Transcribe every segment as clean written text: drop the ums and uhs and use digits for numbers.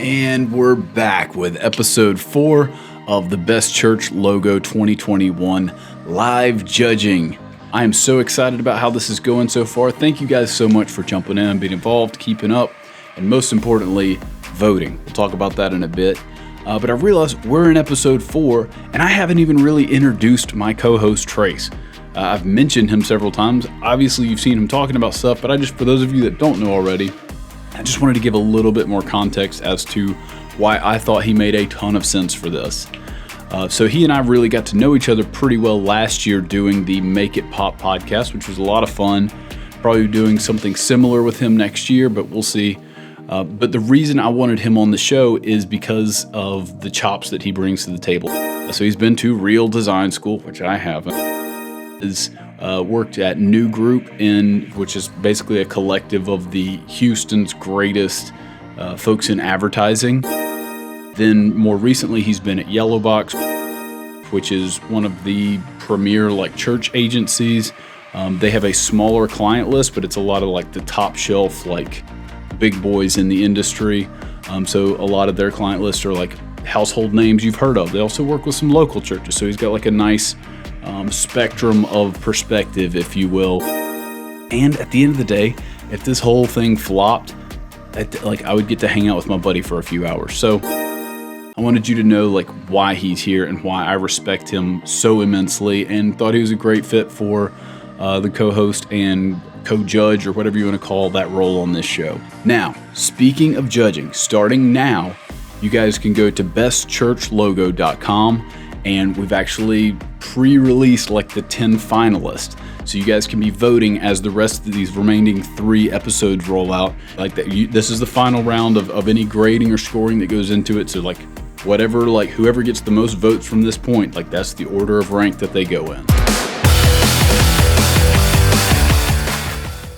And we're back with episode 4 of the Best Church Logo 2021 live judging. I am so excited about how this is going so far. Thank you guys so much for jumping in, being involved, keeping up, and most importantly, voting. We'll talk about that in a bit. But I realized we're in episode 4, and I haven't even really introduced my co-host, Trace. I've mentioned him several times. Obviously, you've seen him talking about stuff, but for those of you that don't know already, I just wanted to give a little bit more context as to why I thought he made a ton of sense for this. So he and I really got to know each other pretty well last year doing the Make It Pop podcast, which was a lot of fun. Probably doing something similar with him next year, but we'll see. But the reason I wanted him on the show is because of the chops that he brings to the table. So he's been to Real Design School, which I haven't. Has worked at New Group, which is basically a collective of the Houston's greatest folks in advertising. Then more recently, he's been at Yellowbox, which is one of the premier church agencies. They have a smaller client list, but it's a lot of the top shelf big boys in the industry. So a lot of their client lists are household names you've heard of. They also work with some local churches. So he's got a nice spectrum of perspective, if you will. And at the end of the day, if this whole thing flopped, I would get to hang out with my buddy for a few hours. So I wanted you to know why he's here and why I respect him so immensely, and thought he was a great fit for the co-host and co-judge, or whatever you want to call that role on this show. Now, speaking of judging, starting now, you guys can go to bestchurchlogo.com, and we've actually pre-released the 10 finalists. So you guys can be voting as the rest of these remaining 3 episodes roll out. This is the final round of any grading or scoring that goes into it. So whatever, whoever gets the most votes from this point, that's the order of rank that they go in.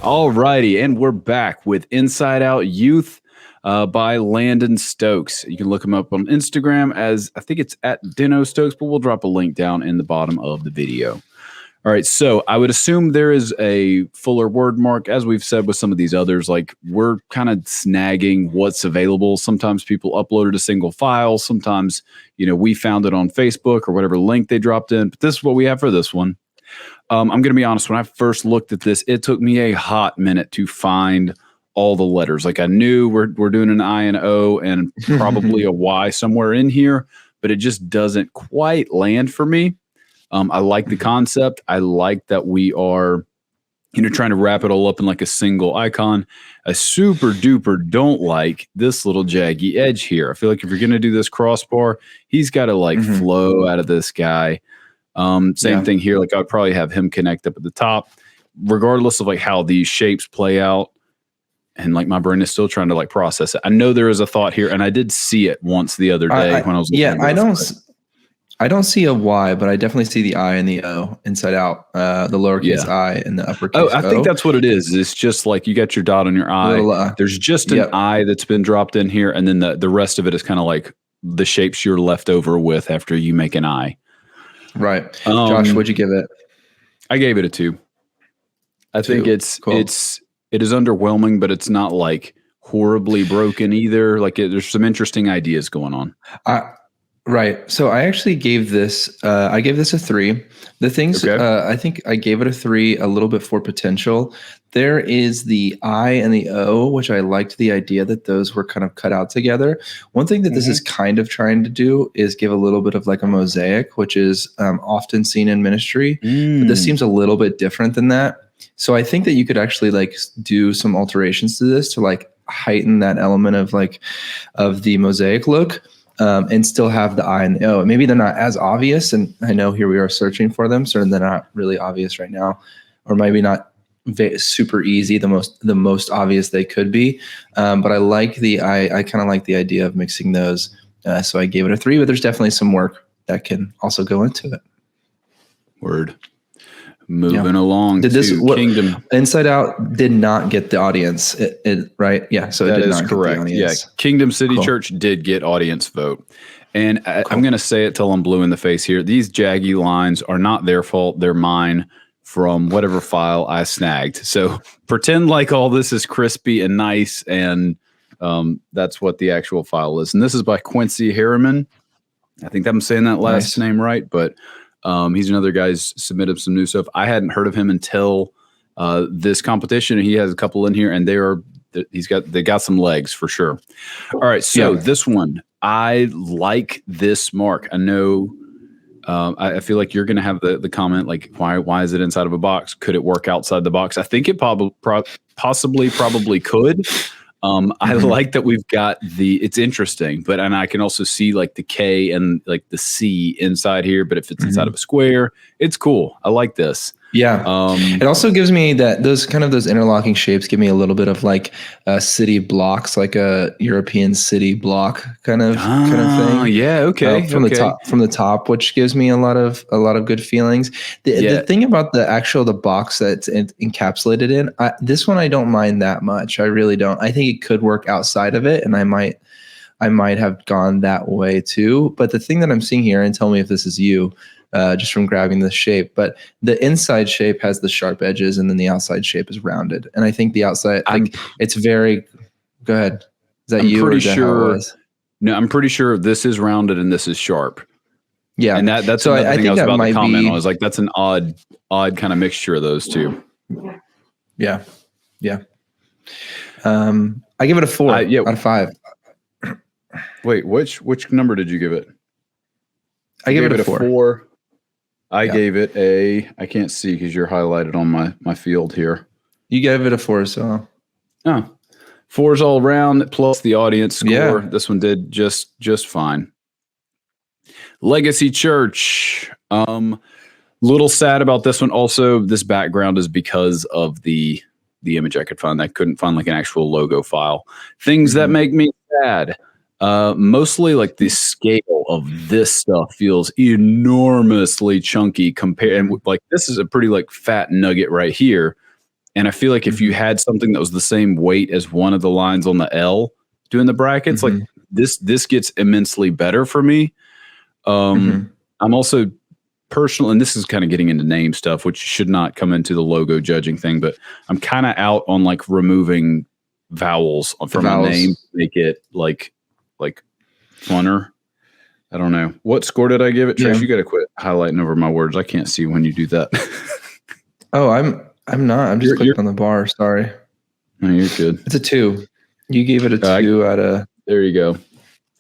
Alrighty, and we're back with Inside Out Youth by Landon Stokes. You can look him up on Instagram as, I think it's at Dino Stokes, but we'll drop a link down in the bottom of the video. All right, so I would assume there is a fuller word mark. As we've said with some of these others, we're kind of snagging what's available. Sometimes people uploaded a single file. Sometimes, we found it on Facebook or whatever link they dropped in. But this is what we have for this one. I'm going to be honest, when I first looked at this, it took me a hot minute to find all the letters. I knew we're doing an I and O and probably a Y somewhere in here, but it just doesn't quite land for me. I like the concept. I like that we are, trying to wrap it all up in a single icon. I super duper don't like this little jaggy edge here. I feel if you're going to do this crossbar, he's got to flow out of this guy. Same thing here. I would probably have him connect up at the top, regardless of how these shapes play out. And my brain is still trying to process it. I know there is a thought here, and I did see it once the other day when I was looking at this. I don't see a Y, but I definitely see the I and the O inside out, the lowercase I and the uppercase O. I think that's what it is. It's just you got your dot on your I. There's just an I that's been dropped in here, and then the rest of it is kind of the shapes you're left over with after you make an I. Right. Josh, what'd you give it? I gave it a 2. I think it's cool. It is underwhelming, but it's not horribly broken either. There's some interesting ideas going on. Right. So I actually gave this, a 3. The things, I think I gave it a 3 a little bit for potential. There is the I and the O, which I liked the idea that those were kind of cut out together. One thing that this is kind of trying to do is give a little bit of a mosaic, which is often seen in ministry. But this seems a little bit different than that. So I think that you could actually do some alterations to this to heighten that element of the mosaic look. And still have the I and the O. Maybe they're not as obvious, and I know here we are searching for them, so they're not really obvious right now, or maybe not super easy, the most obvious they could be. But I like I kind of like the idea of mixing those, so I gave it a 3. But there's definitely some work that can also go into it. Word. Moving along to Kingdom. Inside Out did not get the audience, right? Yeah, so it did not correct. Get the audience. Yeah, Kingdom City Church did get audience vote. And I'm going to say it till I'm blue in the face here. These jaggy lines are not their fault. They're mine from whatever file I snagged. So pretend all this is crispy and nice and That's what the actual file is. And this is by Quincy Harriman. I think I'm saying that last name right, but he's another guy who's submitted some new stuff. I hadn't heard of him until this competition, and he has a couple in here, and they got some legs for sure. All right, so this one, I like this mark. I know I feel like you're going to have the comment like, why is it inside of a box? Could it work outside the box? I think it probably could. I like that we've got it's interesting, and I can also see like the K and like the C inside here, but if it's inside of a square, it's cool. I like this. Yeah. It also gives me those interlocking shapes give me a little bit of like city blocks, like a European city block kind of thing. Yeah. Okay. From the top, which gives me a lot of good feelings. The thing about the box that's encapsulated in this one, I don't mind that much. I really don't. I think it could work outside of it, and I might have gone that way too. But the thing that I'm seeing here, and tell me if this is you, just from grabbing the shape, but the inside shape has the sharp edges, and then the outside shape is rounded. And I think the outside, it's very. Go ahead. Is that you? Pretty sure. No, I'm pretty sure this is rounded and this is sharp. Yeah, and that's so another thing I was about to comment on. I was like, that's an odd kind of mixture of those two. Yeah. I give it a 4 out of 5. Wait, which number did you give it? I gave it a 4. I gave it I can't see because you're highlighted on my field here. You gave it a 4 as well. Oh, 4s all around plus the audience score. Yeah. This one did just fine. Legacy Church. Little sad about this one. Also, this background is because of the image I could find. I couldn't find like an actual logo file. Things that make me sad. Mostly like the scale of this stuff feels enormously chunky compared, and like this is a pretty like fat nugget right here. And I feel like if you had something that was the same weight as one of the lines on the L doing the brackets, like this gets immensely better for me. I'm also personal, and this is kind of getting into name stuff, which should not come into the logo judging thing, but I'm kind of out on like removing vowels from a name to make it like funner. I don't know. What score did I give it? Trish, you got to quit highlighting over my words. I can't see when you do that. Oh, I'm not. I'm just clicking on the bar. Sorry. No, you're good. It's a 2. You gave it a 2 out of. There you go.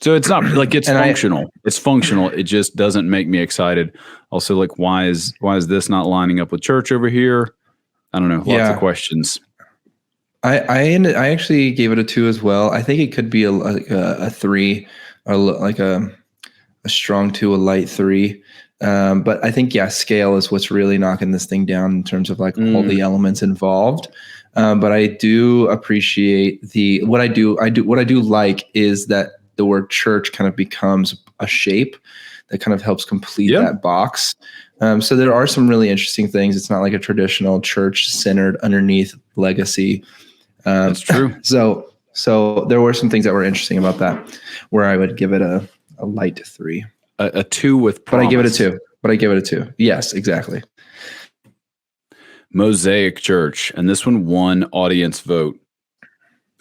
So it's not like it's functional. It's functional. It just doesn't make me excited. Also, like why is this not lining up with church over here? I don't know. Lots of questions. I actually gave it a 2 as well. I think it could be a 3, or like a strong 2, a light 3. But I think like is what's really knocking this thing down in terms of like all the elements involved. But I do appreciate what I do like is that the word church kind of becomes a shape that kind of helps complete that box. So there are some really interesting things. It's not like a traditional church centered underneath legacy. That's true. So there were some things that were interesting about that, where I would give it a light 3. A 2 with promise. But I give it a 2. Yes, exactly. Mosaic Church, and this one won audience vote.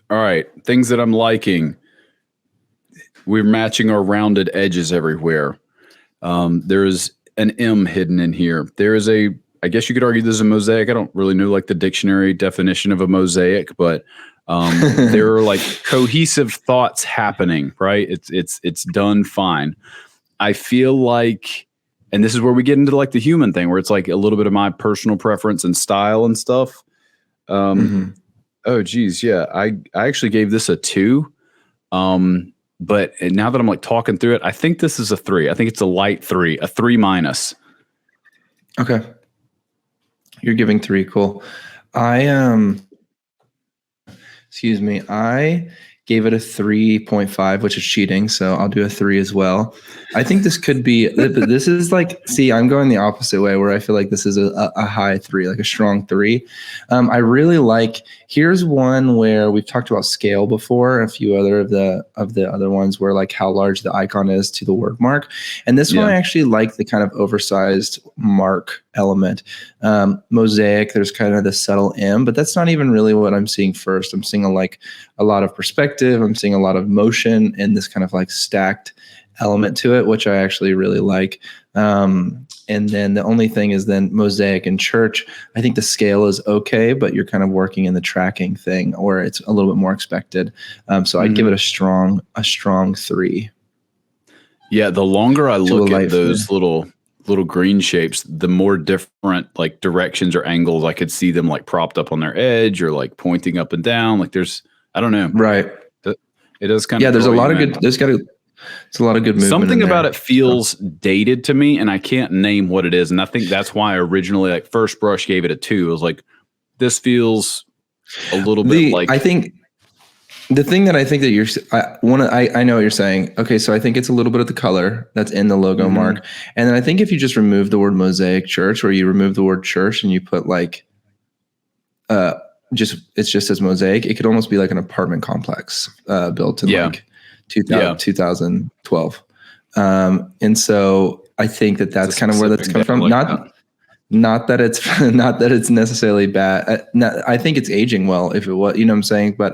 All right, things that I'm liking. We're matching our rounded edges everywhere. There's an M hidden in here. There is I guess you could argue this is a mosaic. I don't really know like the dictionary definition of a mosaic, but there are like cohesive thoughts happening, right? It's done fine. I feel like, and this is where we get into like the human thing, where it's like a little bit of my personal preference and style and stuff. Oh geez, yeah. I actually gave this a 2. But now that I'm like talking through it, I think this is a 3. I think it's a light 3, a 3-. Okay. You're giving 3. Cool. I gave it a 3.5, which is cheating. So I'll do a 3 as well. I think this could be, this is like, see, I'm going the opposite way, where I feel like this is a high 3, like a strong 3. I really like, here's one where we've talked about scale before, a few other of the other ones where like how large the icon is to the word mark. And this one, I actually like the kind of oversized mark element. Mosaic, there's kind of the subtle M, but that's not even really what I'm seeing first. I'm seeing a lot of perspective. perspective. I'm seeing a lot of motion and this kind of like stacked element to it, which I actually really like. And then the only thing is then Mosaic and Church, I think the scale is okay, but you're kind of working in the tracking thing, or it's a little bit more expected. So I'd give it a strong 3. Yeah, the longer I look at those little green shapes, the more different like directions or angles I could see them like propped up on their edge or like pointing up and down. Like I don't know. Right. It does kind of. There's a lot of good. It's a lot of good movement. Something about it feels dated to me, and I can't name what it is. And I think that's why I originally, like, first brush gave it a 2. It was like, this feels a little bit like. I think the thing that I think that I know what you're saying. Okay, so I think it's a little bit of the color that's in the logo mark, and then I think if you just remove the word Mosaic Church, or you remove the word church, and you put like, it's just as Mosaic, it could almost be like an apartment complex built in like 2012. And so I think that's kind of where that's come from. Not that it's necessarily bad. I think it's aging well if it was, you know what I'm saying? But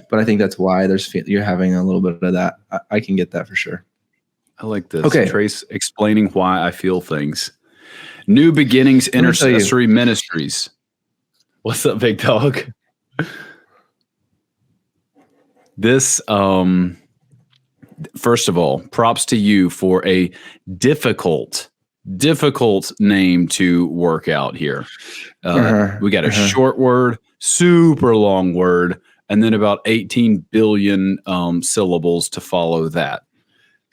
but I think that's why you're having a little bit of that. I can get that for sure. I like this. Okay. Trace explaining why I feel things. New Beginnings, Intercessory Ministries. What's up, big dog? This, first of all, props to you for a difficult name to work out here. We got a short word, super long word, and then about 18 billion syllables to follow that.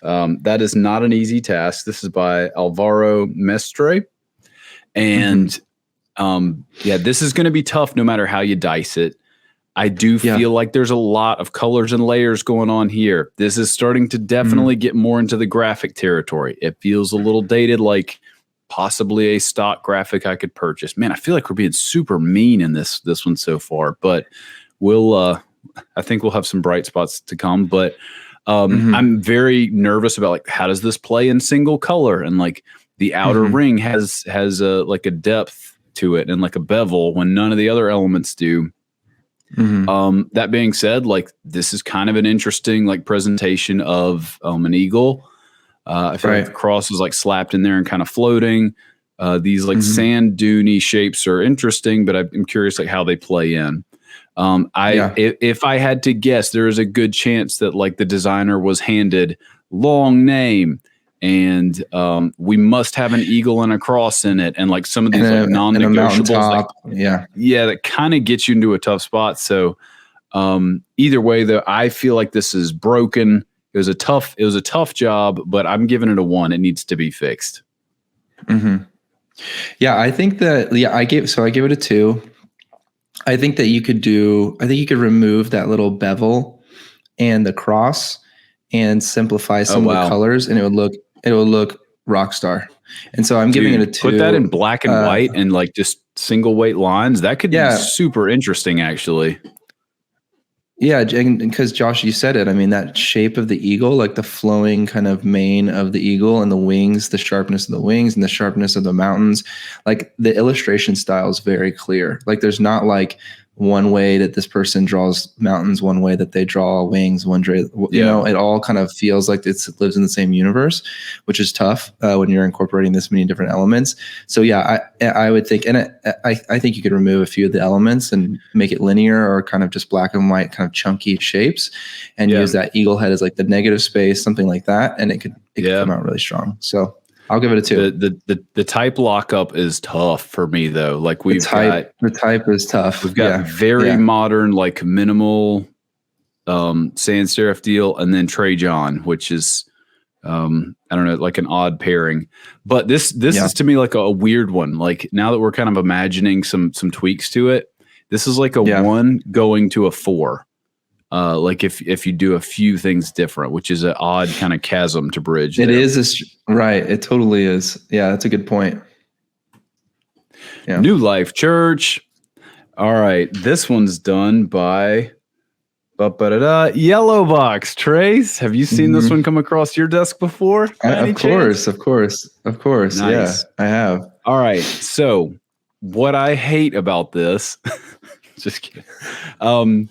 That is not an easy task. This is by Alvara, Mestre. And this is going to be tough no matter how you dice it. I do feel like there's a lot of colors and layers going on here. This is starting to definitely get more into the graphic territory. It feels a little dated, like possibly a stock graphic I could purchase. Man, I feel like we're being super mean in this one so far, but I think we'll have some bright spots to come. But I'm very nervous about like, how does this play in single color? And like the outer ring has like a depth to it and like a bevel when none of the other elements do. That being said, like this is kind of an interesting like presentation of an eagle. I feel like the cross is like slapped in there and kind of floating. These like sand duney shapes are interesting, but I'm curious like how they play in. If I had to guess, there is a good chance that like the designer was handed long name and we must have an eagle and a cross in it, and like some of these like non-negotiables, that kind of gets you into a tough spot. So either way, though, I feel like this is broken. It was a tough job, but I'm giving it a 1. It needs to be fixed. Yeah, I think that I gave it a 2. I think that you could remove that little bevel and the cross and simplify some of the colors, and it would look rock star. And so I'm giving it a 2. Put that in black and white and like just single weight lines. That could be super interesting, actually. Yeah, because Josh, you said it. I mean, that shape of the eagle, like the flowing kind of mane of the eagle and the wings, the sharpness of the wings and the sharpness of the mountains, like the illustration style is very clear. Like there's not like one way that this person draws mountains, one way that they draw wings, you know, it all kind of feels like it lives in the same universe, which is tough when you're incorporating this many different elements. So I would think, and I think you could remove a few of the elements and make it linear or kind of just black and white, kind of chunky shapes, and use that eagle head as like the negative space, something like that, and it could come out really strong. So I'll give it a 2. The type lockup is tough for me though. Like the type is tough. We've got very modern, like minimal sans serif deal, and then Trey John, which is I don't know, like an odd pairing. But this is to me like a weird one. Like now that we're kind of imagining some tweaks to it, this is like a 1 going to a 4. Like if you do a few things different, which is an odd kind of chasm to bridge. It is right. It totally is. Yeah, that's a good point. Yeah. New Life Church. All right. This one's done by Yellowbox. Trace, have you seen this one come across your desk before? Of course. Nice. Yeah, I have. All right. So what I hate about this, Just kidding. All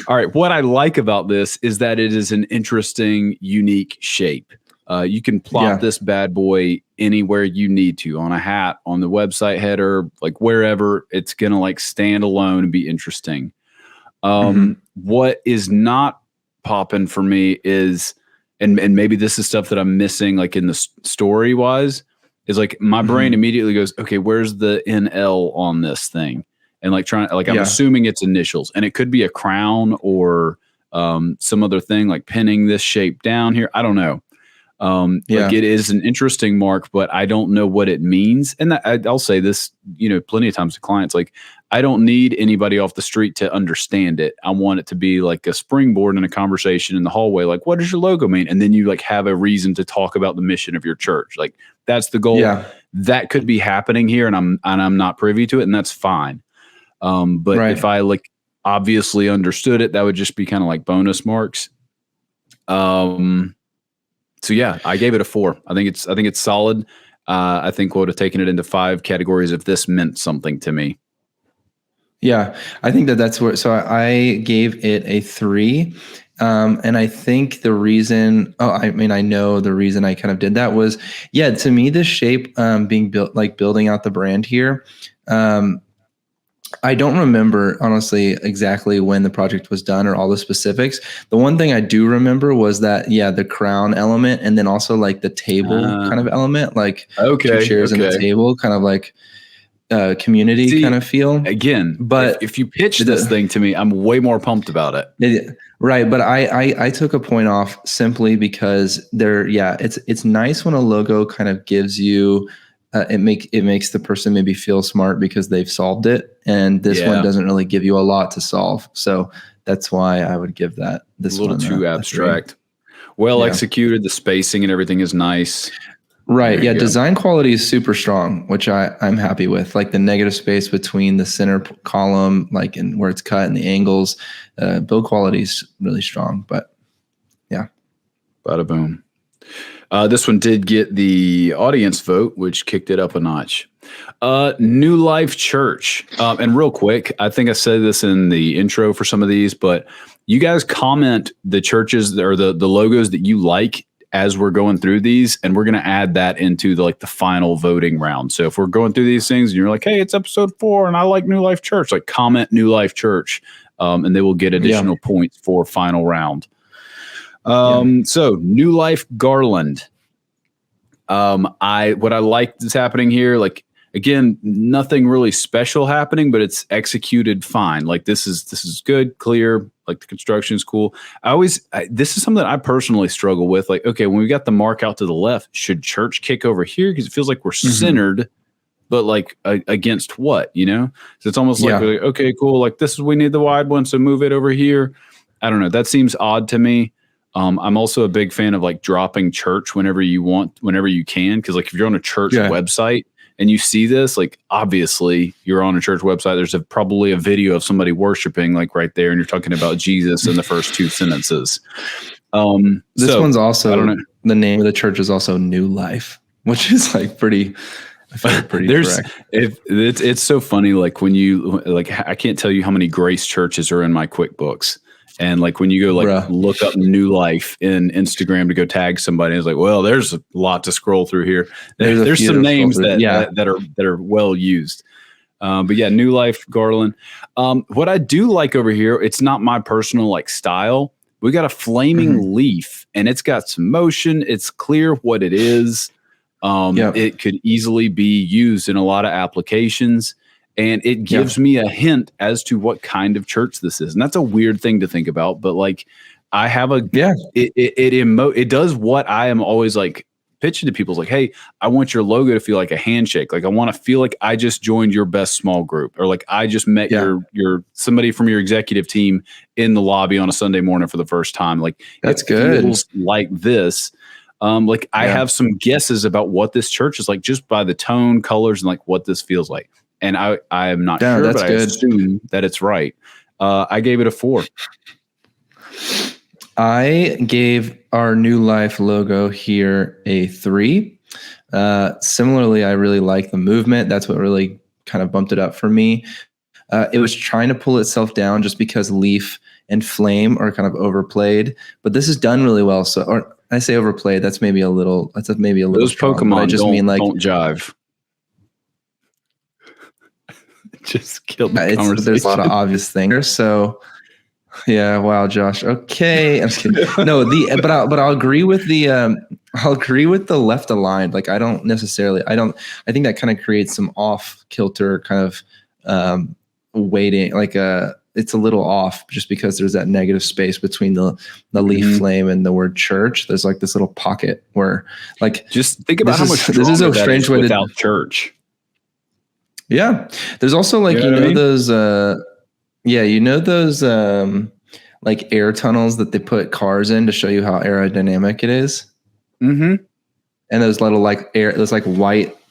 right. What I like about this is that it is an interesting, unique shape. You can plop this bad boy anywhere you need to, on a hat, on the website header, like wherever. It's going to like stand alone and be interesting. What is not popping for me is, and maybe this is stuff that I'm missing, like in the story wise, is like my brain immediately goes, okay, where's the NL on this thing? And like I'm assuming it's initials, and it could be a crown or some other thing, like pinning this shape down here. I don't know. Like it is an interesting mark, but I don't know what it means. And I'll say this, plenty of times to clients, like I don't need anybody off the street to understand it. I want it to be like a springboard in a conversation in the hallway. Like, what does your logo mean? And then you like have a reason to talk about the mission of your church. Like that's the goal. Yeah. That could be happening here, and I'm not privy to it, and that's fine. But if I like obviously understood it, that would just be kind of like bonus marks. So yeah, I gave it a 4. I think it's solid. I think we would have taken it into 5 categories if this meant something to me. Yeah, I think that's where. So I gave it a 3, and I think the reason. I know the reason I kind of did that was, to me, the shape being built, like building out the brand here. I don't remember, honestly, exactly when the project was done or all the specifics. The one thing I do remember was that, the crown element, and then also like the table kind of element, like 2 chairs and the table, kind of like community kind of feel. Again, but if you pitch this thing to me, I'm way more pumped about it. Right. But I took a point off simply because it's nice when a logo kind of gives you, it makes the person maybe feel smart because they've solved it, and this one doesn't really give you a lot to solve. So that's why I would give that this a little too abstract. Well executed. The spacing and everything is nice. Right. Yeah. Design quality is super strong, which I'm happy with. Like the negative space between the center column, like and where it's cut and the angles, build quality is really strong. But yeah. Bada boom. This one did get the audience vote, which kicked it up a notch. New Life Church. And real quick, I think I said this in the intro for some of these, but you guys comment the churches or the logos that you like as we're going through these, and we're going to add that into the final voting round. So if we're going through these things and you're like, hey, it's episode 4 and I like New Life Church, like comment New Life Church, and they will get additional points for final round. So New Life Garland. What I like that's happening here, like, again, nothing really special happening, but it's executed fine. Like this is good, clear. Like the construction is cool. This is something that I personally struggle with. Like, okay, when we got the mark out to the left, should church kick over here? Because it feels like we're centered, but like against what, So it's almost like, okay, cool. Like we need the wide one, so move it over here. I don't know. That seems odd to me. I'm also a big fan of like dropping church whenever you can. Cause like if you're on a church website and you see this, like obviously you're on a church website, there's probably a video of somebody worshiping like right there. And you're talking about Jesus in the first 2 sentences. This one's also, I don't know. The name of the church is also New Life, which is like pretty correct. It's so funny. Like when you I can't tell you how many Grace churches are in my QuickBooks. And like when you go look up New Life in Instagram to go tag somebody, it's like, well, there's a lot to scroll through here. There's some names that are well used. But yeah, New Life Garland. What I do like over here, it's not my personal like style. We got a flaming leaf, and it's got some motion. It's clear what it is. It could easily be used in a lot of applications. And it gives me a hint as to what kind of church this is. And that's a weird thing to think about, but like I have it does what I am always like pitching to people. It's like, hey, I want your logo to feel like a handshake. Like I want to feel like I just joined your best small group, or like I just met your somebody from your executive team in the lobby on a Sunday morning for the first time. Like that's good. Feels like this. I have some guesses about what this church is like just by the tone, colors, and like what this feels like. And I am not sure, but I assume that it's right. I gave it a 4. I gave our New Life logo here a 3. Similarly, I really like the movement. That's what really kind of bumped it up for me. It was trying to pull itself down just because leaf and flame are kind of overplayed, but this is done really well. So, or I say overplayed, that's maybe a little Those strong, Pokemon I just mean like don't jive. Just killed the conversation. There's a lot of obvious things. So yeah, wow, Josh. Okay, I'm just kidding. No, but I'll agree with the left aligned. Like I think that kind of creates some off kilter kind of weighting. Like it's a little off just because there's that negative space between the leaf flame and the word church. There's like this little pocket where like just think about how much this is a strange way without church. Yeah, there's also like those like air tunnels that they put cars in to show you how aerodynamic it is. Mm-hmm. And those little white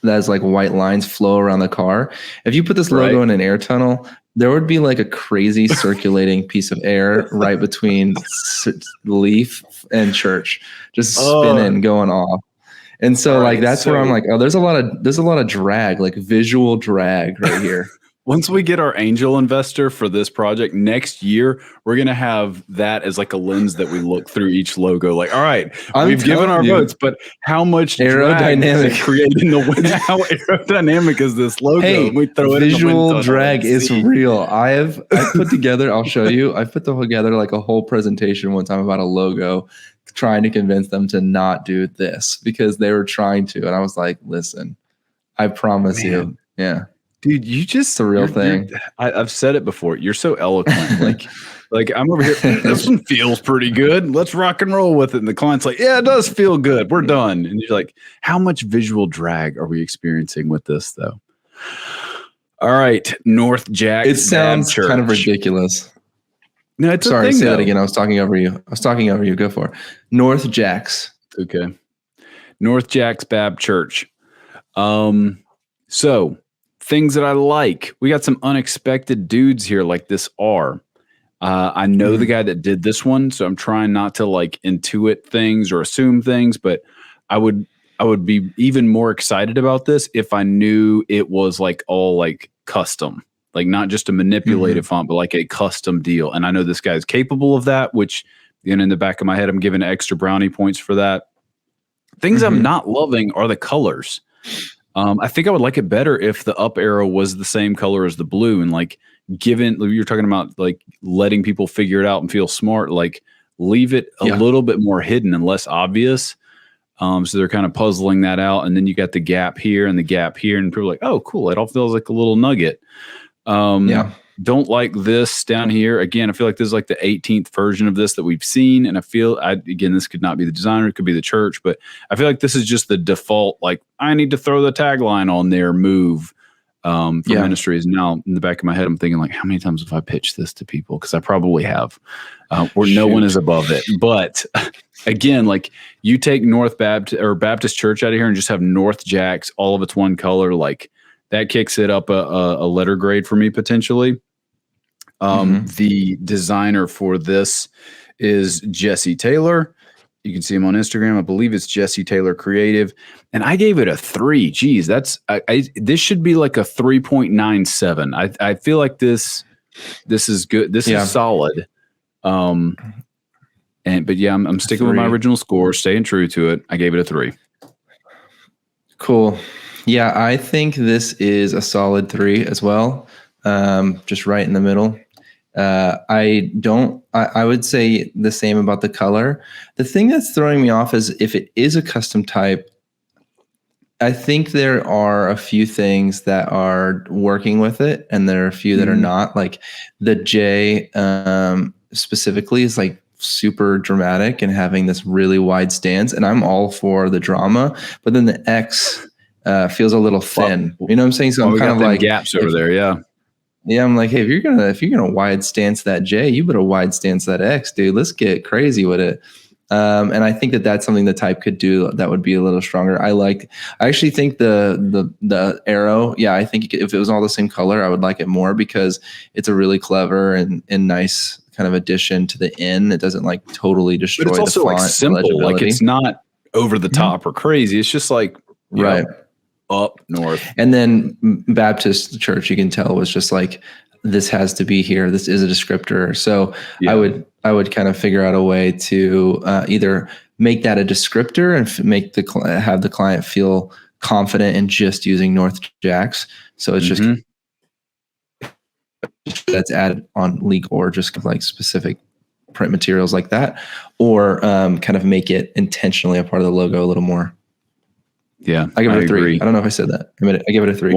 lines flow around the car. If you put this logo in an air tunnel, there would be like a crazy circulating piece of air right between leaf and church, just spinning, going off. And so that's where I'm like, oh, there's a lot of drag, like visual drag right here. Once we get our angel investor for this project next year, we're going to have that as like a lens that we look through each logo. Like, all right, we've given our votes, but how much aerodynamic creating the wind? How aerodynamic is this logo? Hey, we throw it visual drag is real. I put together, I'll show you. I put together like a whole presentation one time about a logo, trying to convince them to not do this because they were trying to. And I was like, listen, I promise you. Yeah. Dude, you just the real thing. I've said it before. You're so eloquent. like I'm over here. This one feels pretty good. Let's rock and roll with it. And the client's like, yeah, it does feel good. We're done. And you're like, how much visual drag are we experiencing with this though? All right. North Jack. It sounds kind of ridiculous. No, it's sorry. A thing, say though. that again. I was talking over you. Go for it. North Jacks. Okay. North Jack's Bab Church. So things that I like. We got some unexpected dudes here like this R. I know the guy that did this one, so I'm trying not to like intuit things or assume things, but I would be even more excited about this if I knew it was like all like custom. Like not just a manipulated font, but like a custom deal. And I know this guy's capable of that, which in the back of my head, I'm giving extra brownie points for that. Things I'm not loving are the colors. I think I would like it better if the up arrow was the same color as the blue and like you're talking about like letting people figure it out and feel smart, like leave it a little bit more hidden and less obvious. So they're kind of puzzling that out. And then you got the gap here and the gap here and people are like, oh, cool. It all feels like a little nugget. Don't like this down here. Again, I feel like this is like the 18th version of this that we've seen. And I feel, again, this could not be the designer. It could be the church. But I feel like this is just the default, like, I need to throw the tagline on there, move for Ministries. Now, in the back of my head, I'm thinking, like, how many times have I pitched this to people? Because I probably have, where no one is above it. But again, like, you take North Baptist or Baptist Church out of here and just have North Jacks, all of it's one color, like, that kicks it up a letter grade for me potentially. The designer for this is Jesse Taylor. You can see him on Instagram. I believe it's Jesse Taylor Creative. And I gave it a 3. Geez, this should be like a 3.97. I feel like this is good. This is solid. But I'm sticking with my original score, staying true to it. I gave it a 3. Cool. Yeah, I think this is a solid 3 as well. Just right in the middle. I would say the same about the color. The thing that's throwing me off is if it is a custom type, I think there are a few things that are working with it and there are a few that are not. Like the J specifically is like super dramatic and having this really wide stance, and I'm all for the drama, but then the X feels a little thin. You know what I'm saying? So I'm kind of like gaps over there. Yeah, I'm like, hey, if you're gonna wide stance that J, you better wide stance that X, dude. Let's get crazy with it. And I think that's something the type could do that would be a little stronger. I actually think the arrow. Yeah, I think if it was all the same color, I would like it more because it's a really clever and nice kind of addition to the N. It doesn't like totally destroy the font. But it's also like simple. Like it's not over the top or crazy. It's just like right. Up north. And then Baptist Church, you can tell, was just like this has to be here. This is a descriptor. So Yeah. I would kind of figure out a way to either make that a descriptor and have the client feel confident in just using North Jacks. So it's just that's added on leak or just like specific print materials like that, or kind of make it intentionally a part of the logo a little more. Yeah, I give it a 3. agree. I don't know if I said that. I give it a 3.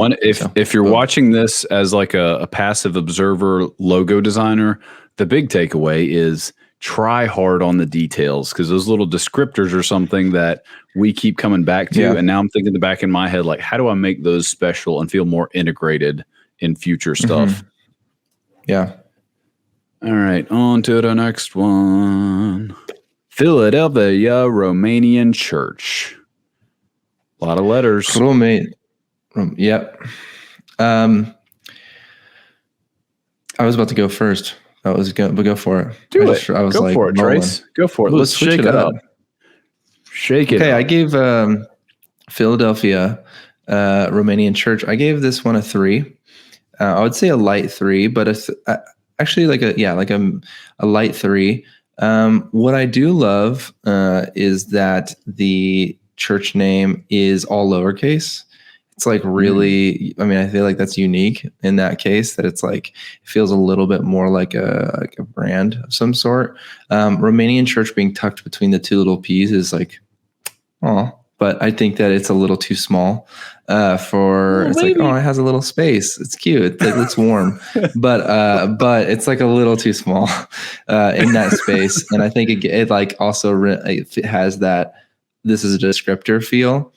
If you're watching this as like a passive observer logo designer, the big takeaway is try hard on the details, because those little descriptors are something that we keep coming back to. Yeah. And now I'm thinking the back in my head, like, how do I make those special and feel more integrated in future stuff? Yeah. All right, on to the next one. Philadelphia Romanian Church. A lot of letters. Yep. I was about to go first. But go for it. Go for it, Trace. Go for it. Let's shake it up. Shake it up. Okay, I gave Philadelphia Romanian Church. I gave this one a 3. I would say a light 3, but actually like a light 3. What I do love is that the church name is all lowercase. It's like really, I mean, I feel like that's unique in that case, that it's like, it feels a little bit more like a brand of some sort. Romanian Church being tucked between the 2 little P's is like, but I think that it's a little too small like, it has a little space. It's cute. It looks warm, but it's like a little too small in that space. And I think it like also it has that this is a descriptor feel.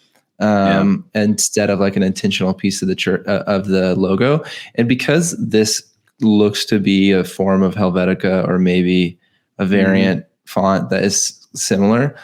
Instead of like an intentional piece of the church of the logo. And because this looks to be a form of Helvetica or maybe a variant font that is similar,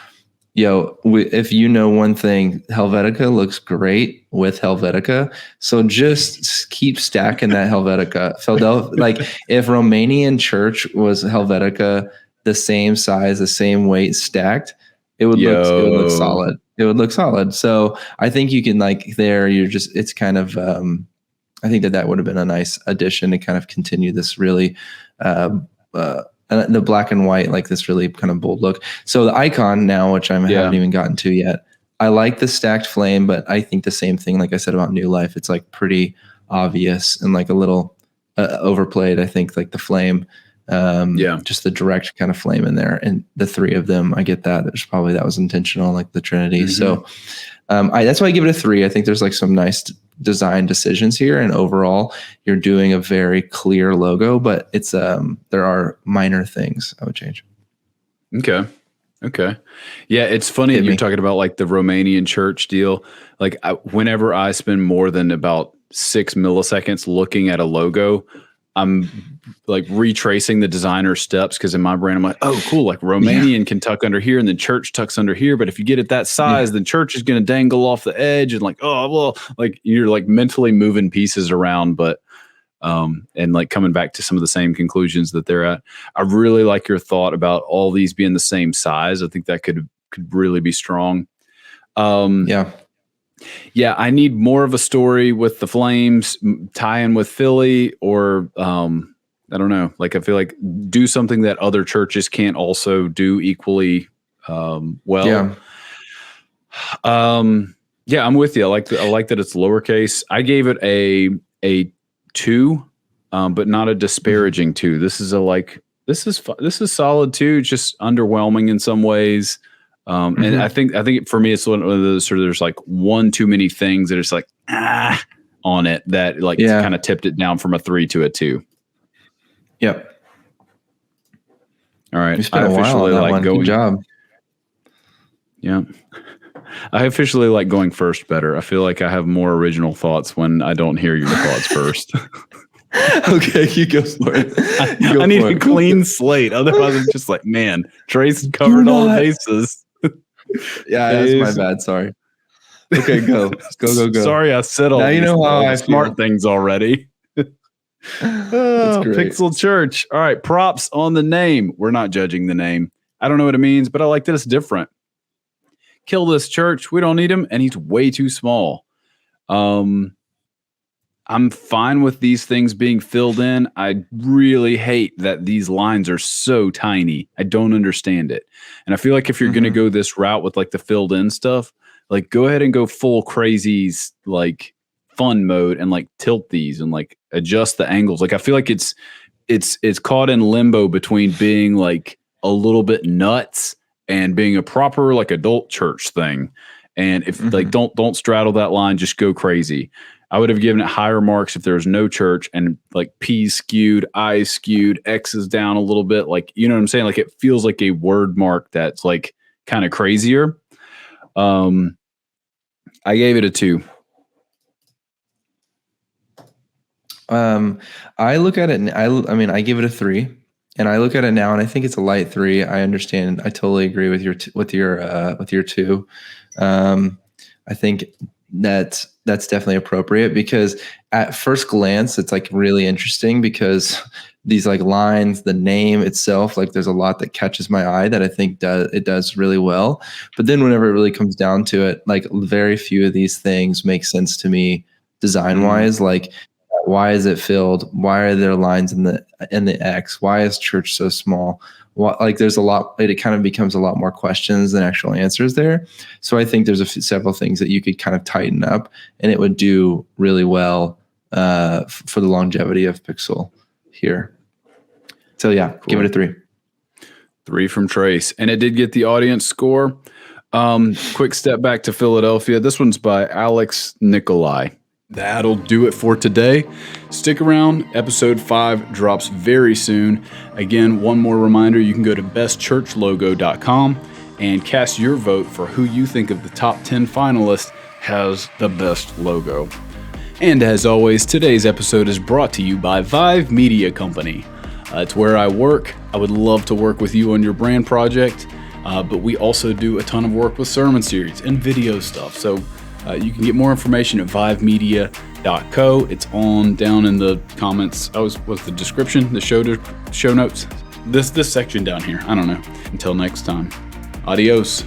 if you know one thing, Helvetica looks great with Helvetica. So just keep stacking that Helvetica. Philadelphia, like if Romanian Church was Helvetica, the same size, the same weight stacked, it would look solid. It would look solid. So I think you can it's kind of, I think that would have been a nice addition to kind of continue this really, the black and white, like this really kind of bold look. So the icon now, which I haven't even gotten to yet, I like the stacked flame, but I think the same thing, like I said about New Life, it's like pretty obvious and like a little overplayed. I think like the flame, just the direct kind of flame in there, and the 3 of them, I get that. That was intentional, like the Trinity. So that's why I give it a 3. I think there's like some nice design decisions here, and overall you're doing a very clear logo, but it's there are minor things I would change. Okay. Yeah, it's funny that you're talking about like the Romanian Church deal. Like whenever I spend more than about 6 milliseconds looking at a logo, I'm like retracing the designer's steps, because in my brain I'm like, oh, cool, like Romanian can tuck under here and then church tucks under here, but if you get it that size, then church is going to dangle off the edge, and like, oh, well, like you're like mentally moving pieces around, but and like coming back to some of the same conclusions that they're at. I really like your thought about all these being the same size. I think that could really be strong. Yeah, I need more of a story with the Flames, tie in with Philly, or I don't know. Like I feel like do something that other churches can't also do equally well. Yeah, I'm with you. I like that it's lowercase. I gave it a 2, but not a disparaging 2. This is solid 2, just underwhelming in some ways. And I think for me, it's one of those sort of, there's like one too many things that it's like, on it that like kind of tipped it down from a 3 to a 2. Yep. All right. You spent a while on that one. Good job. Yeah. I officially like going first better. I feel like I have more original thoughts when I don't hear your thoughts first. Okay, you go for it. I need a clean slate. Otherwise, I'm just like, man, Trace covered all the bases. Yeah, that's my bad. Sorry. Okay, go. Sorry, I said all. Now you know how I smart things already. Pixel Church. All right, props on the name. We're not judging the name. I don't know what it means, but I like that it's different. Kill this church. We don't need him, and he's way too small. I'm fine with these things being filled in. I really hate that these lines are so tiny. I don't understand it. And I feel like if you're going to go this route with like the filled in stuff, like go ahead and go full crazies, like fun mode, and like tilt these and like adjust the angles. Like I feel like it's caught in limbo between being like a little bit nuts and being a proper like adult church thing. And if like don't straddle that line, just go crazy. I would have given it higher marks if there was no church and like P's skewed, I's skewed, X's down a little bit. Like, you know what I'm saying? Like it feels like a word mark that's like kind of crazier. I gave it a 2. I look at it. I mean, I give it a 3, and I look at it now, and I think it's a light 3. I understand. I totally agree with your 2. I think that's definitely appropriate, because at first glance, it's like really interesting because these like lines, the name itself, like there's a lot that catches my eye that I think it does really well. But then whenever it really comes down to it, like very few of these things make sense to me design wise. Like, why is it filled? Why are there lines in the X? Why is church so small? Like there's a lot, it kind of becomes a lot more questions than actual answers there. So I think there's several things that you could kind of tighten up, and it would do really well for the longevity of Pixel here. So yeah, cool. Give it a 3. 3 from Trace. And it did get the audience score. Quick step back to Philadelphia. This one's by Alex Nicolai. That'll do it for today. Stick around. Episode 5 drops very soon. Again, one more reminder, you can go to bestchurchlogo.com and cast your vote for who you think of the top 10 finalists has the best logo. And as always, today's episode is brought to you by Vive Media Company. It's where I work. I would love to work with you on your brand project, but we also do a ton of work with sermon series and video stuff. So you can get more information at vivemedia.co. It's on down in the comments. What's the description? The show notes. This section down here. I don't know. Until next time. Adios.